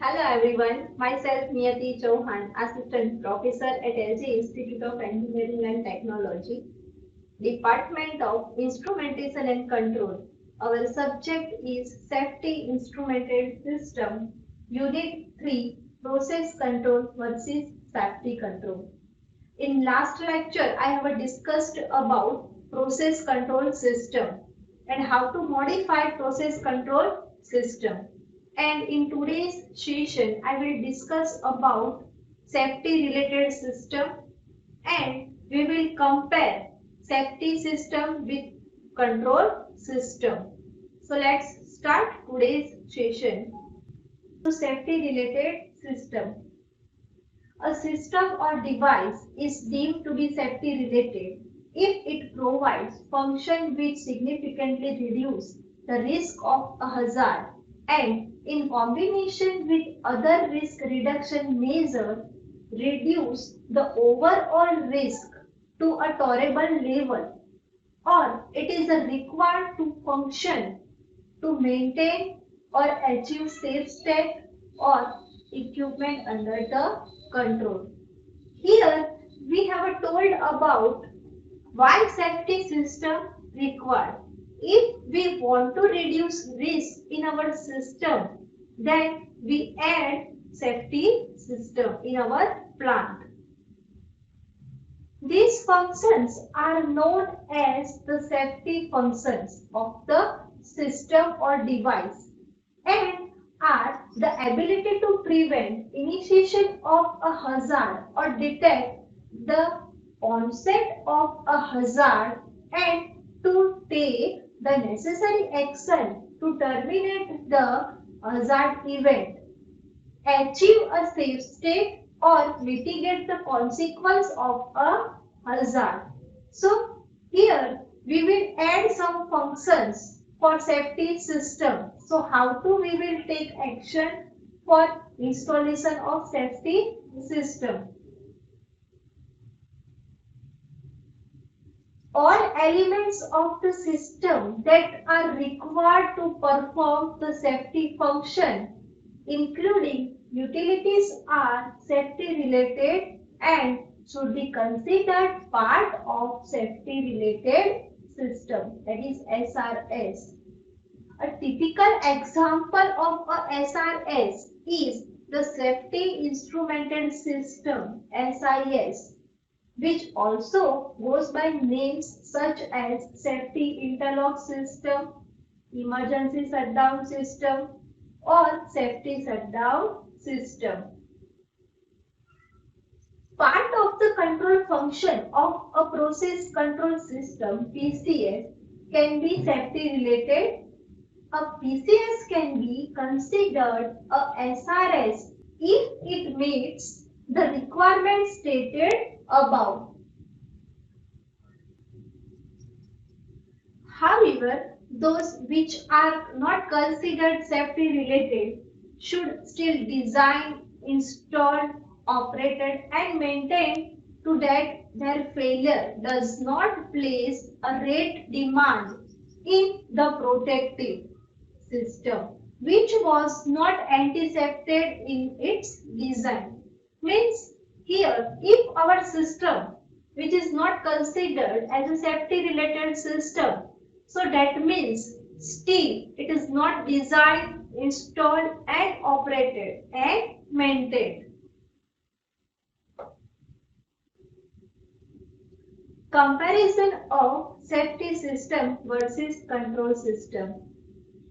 Hello everyone, myself Niyati Chauhan, Assistant Professor at LG Institute of Engineering and Technology, Department of Instrumentation and Control. Our subject is Safety Instrumented System, Unit 3, Process Control versus Safety Control. In last lecture, I have discussed about process control system and how to modify process control system. And in today's session, I will discuss about safety related system and we will compare safety system with control system. So let's start today's session. Safety related system. A system or device is deemed to be safety related if it provides function which significantly reduce the risk of a hazard and in combination with other risk reduction measures reduce the overall risk to a tolerable level, or it is required to function to maintain or achieve safe state or equipment under the control. Here we have told about why safety system required. If we want to reduce risk in our system, then we add safety system in our plant. These functions are known as the safety functions of the system or device and are the ability to prevent initiation of a hazard or detect the onset of a hazard and to take the necessary action to terminate the hazard event, achieve a safe state or mitigate the consequence of a hazard. So here we will add some functions for safety system. So how to we will take action for installation of safety system. All elements of the system that are required to perform the safety function, including utilities, are safety related and should be considered part of safety related system, that is SRS. A typical example of a SRS is the Safety Instrumented System SIS, which also goes by names such as Safety Interlock System, Emergency Shutdown System, or Safety Shutdown System. Part of the control function of a process control system PCS can be safety related. A PCS can be considered a SRS if it meets the requirements stated above. However, those which are not considered safety related should still design, install, operated and maintained to that their failure does not place a rate demand in the protective system which was not anticipated in its design. Means here if our system which is not considered as a safety related system, so that means still it is not designed, installed and operated and maintained. Comparison of safety system versus control system.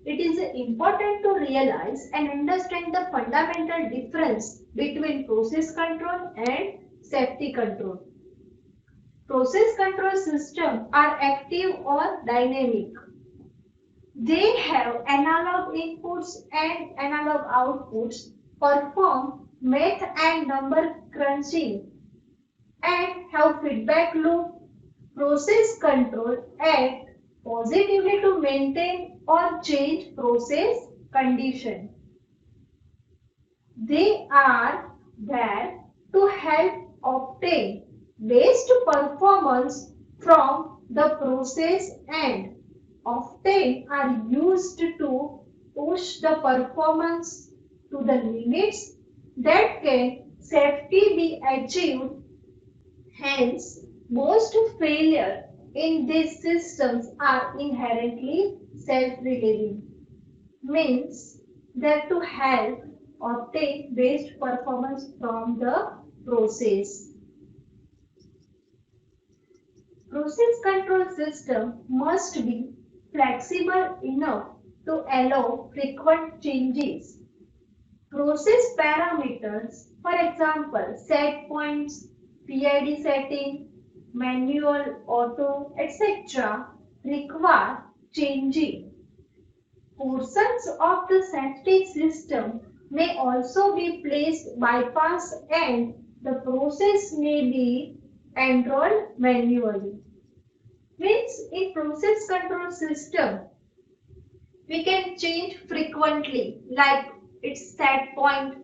It is important to realize and understand the fundamental difference between process control and safety control. Process control systems are active or dynamic. They have analog inputs and analog outputs, perform math and number crunching, and have feedback loop. Process control act positively to maintain or change process condition. They are there to help obtain best performance from the process and often are used to push the performance to the limits that can safely be achieved. Hence, most failure in these systems are inherently self-relieving. Means that to help obtain best performance from the process. Process control system must be flexible enough to allow frequent changes. Process parameters, for example, set points, PID setting, manual, auto, etc., require changing. Portions of the safety system may also be placed bypass and the process may be enrolled manually. Means in process control system, we can change frequently like its set point,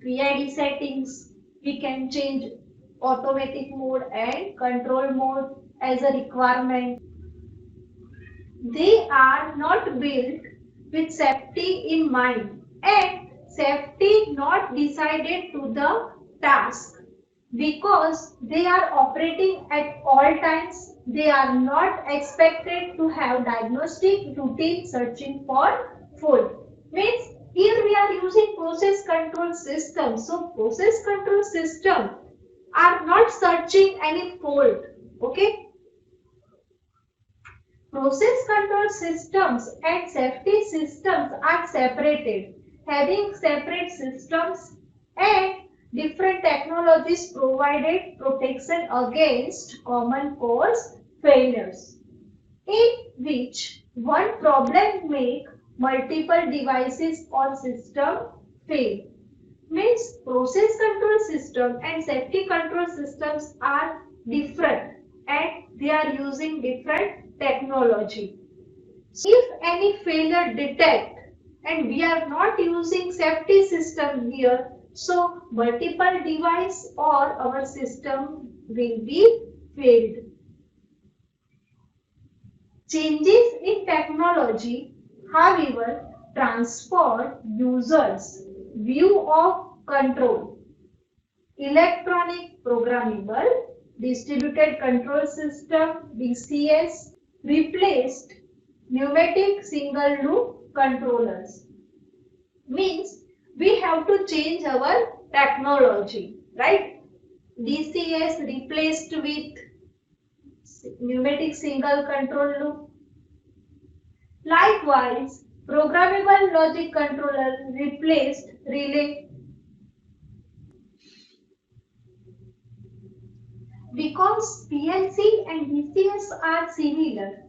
PID settings, we can change automatic mode and control mode as a requirement. They are not built with safety in mind and safety not decided to the task because they are operating at all times. They are not expected to have diagnostic routine searching for fault. Means here we are using process control system. So process control system are not searching any fault. Okay. Process control systems and safety systems are separated, having separate systems and different technologies provided protection against common cause failures, in which one problem make multiple devices or system fail. Means process control system and safety control systems are different and they are using different technology. If any failure detect and we are not using safety system here, so multiple device or our system will be failed. Changes in technology, however, transform users' view of control. Electronic Programmable Distributed Control System (DCS) replaced pneumatic single loop controllers. Means we have to change our technology, right? DCS replaced with pneumatic single control loop. Likewise, programmable logic controller replaced relay. Because PLC and DCS are similar,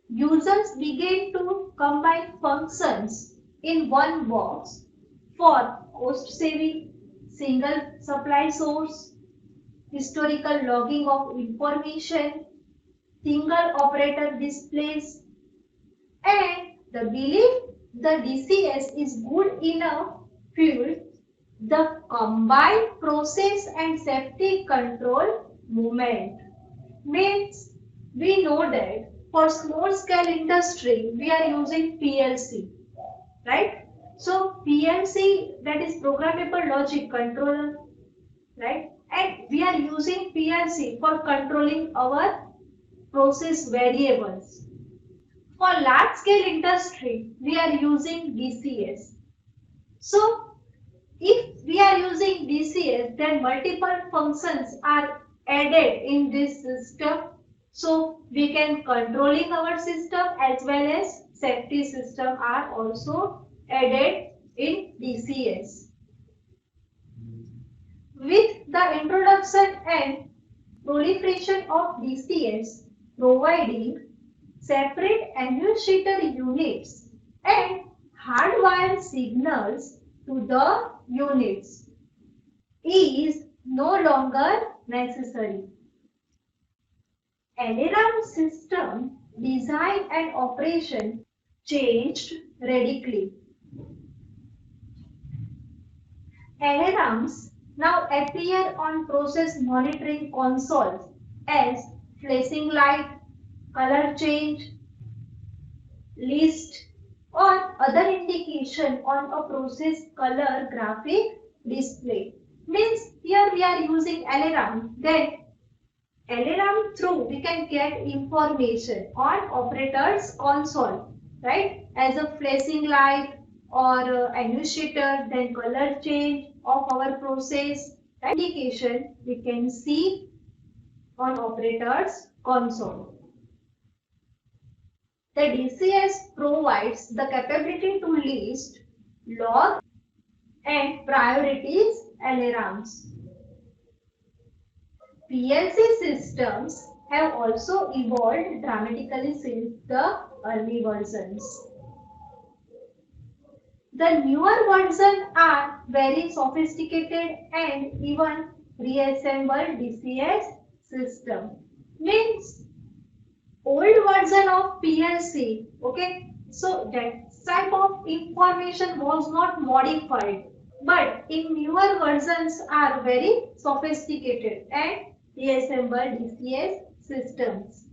users began to combine functions in one box for cost saving, single supply source, historical logging of information, single operator displays, and the belief the DCS is good enough fueled the combined process and safety control movement. Means we know that for small scale industry we are using PLC, right? So PLC, that is programmable logic controller, right? And we are using PLC for controlling our process variables. For large scale industry we are using DCS. So if we are using DCS, then multiple functions are added in this system. So we can controlling our system as well as safety system are also added in DCS. With the introduction and proliferation of DCS providing separate annunciator units and hardwired signals to the units is no longer necessary. Alarm system design and operation changed radically. Alarms now appear on process monitoring consoles as flashing light, color change, list, or other indication on a process color graphic display. Means here we are using alarm. Then alarm through we can get information on operator's console, right? As a flashing light or annunciator, then color change of our process, right? Indication we can see on operator's console. The DCS provides the capability to list, log and priorities alarms. PLC systems have also evolved dramatically since the early versions. The newer versions are very sophisticated and even reassembled DCS system. Means old version of PLC, okay, so that type of information was not modified, but in newer versions are very sophisticated and reassembled DCS systems.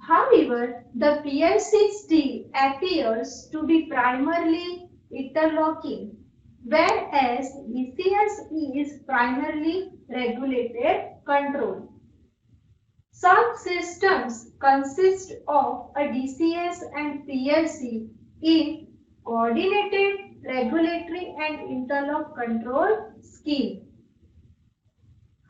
However, the PLC still appears to be primarily interlocking, whereas DCS is primarily regulated control. Some systems consist of a DCS and PLC in coordinated regulatory and interlock control scheme.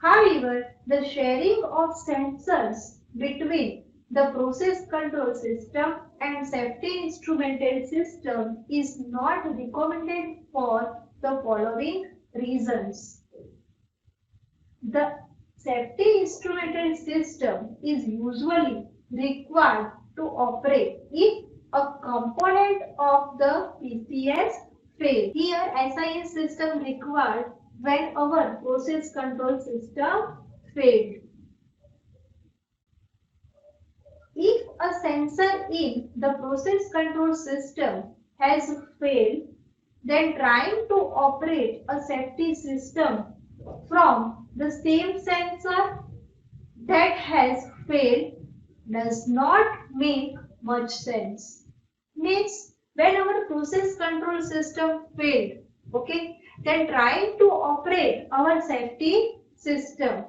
However, the sharing of sensors between the process control system and safety instrumented system is not recommended for the following reasons. The safety instrumented system is usually required to operate if a component of the PCS fails. Here, SIS system required when our process control system failed. If a sensor in the process control system has failed, then trying to operate a safety system from the same sensor that has failed does not make much sense. Means when our process control system failed, okay, then trying to operate our safety system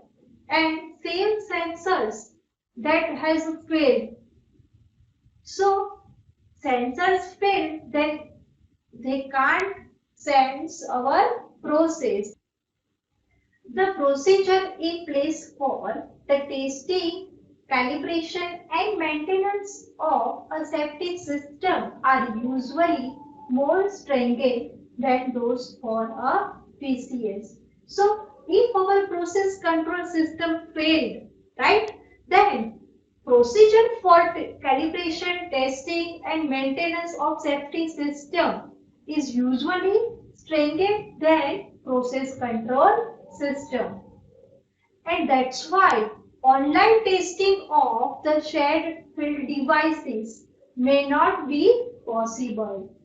and same sensors that has failed. So sensors fail, then they can't sense our process. The procedure in place for the testing, calibration and maintenance of a safety system are usually more stringent than those for a PCS. So, if our process control system failed, right, then procedure for calibration, testing and maintenance of safety system is usually stringent than process control system. And that's why online testing of the shared field devices may not be possible.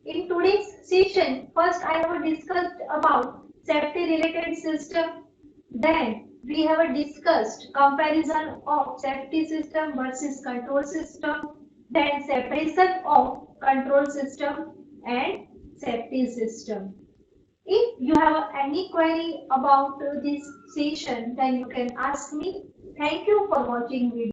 In today's session, first I have discussed about safety related system. Then we have discussed comparison of safety system versus control system. Then separation of control system and safety system. If you have any query about this session, then you can ask me. Thank you for watching video.